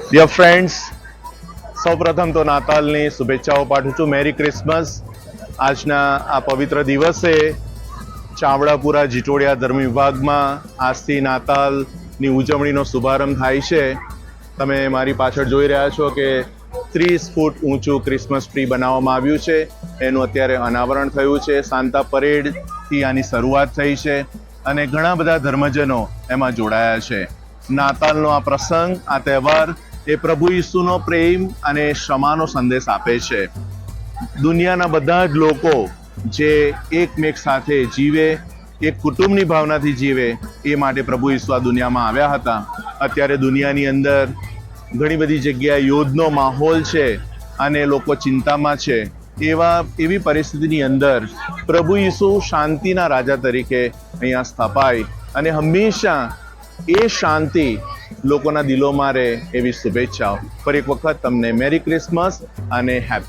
Dear friends, સૌપ્રથમ તો નાતાલની શુભેચ્છાઓ પાઠવું છું. Merry Christmas. આજના આ પવિત્ર દિવસે ચાવડાપુરા જીટોડિયા ધર્મ વિભાગમાં આજથી નાતાલની ઉજવણીનો શુભારંભ થાય છે. તમે મારી પાછળ જોઈ રહ્યા છો કે 30 ફૂટ ઊંચું ક્રિસમસ ટ્રી બનાવવામાં આવ્યું છે. એનું અત્યારે અનાવરણ થયું છે. સાન્તા પરેડથી આની શરૂઆત થઈ છે અને ઘણા બધા ધર્મજનો એમાં જોડાયા છે. નાતાલનો આ પ્રસંગ, આ તહેવાર એ પ્રભુ ઈસુનો પ્રેમ અને ક્ષમાનો સંદેશ આપે છે. દુનિયાના બધા જ લોકો જે એકમેક સાથે જીવે, એક કુટુંબની ભાવનાથી જીવે, એ માટે પ્રભુ ઈસુ આ દુનિયામાં આવ્યા હતા. અત્યારે દુનિયાની અંદર ઘણી બધી જગ્યાએ યુદ્ધનો માહોલ છે અને લોકો ચિંતામાં છે. એવી પરિસ્થિતિની અંદર પ્રભુ ઈસુ શાંતિના રાજા તરીકે અહીંયા સ્થપાય અને હંમેશા એ શાંતિ લોકોના દિલોમાં રહે એવી શુભેચ્છાઓ. ફરી એક વખત તમને મેરી ક્રિસમસ અને હેપી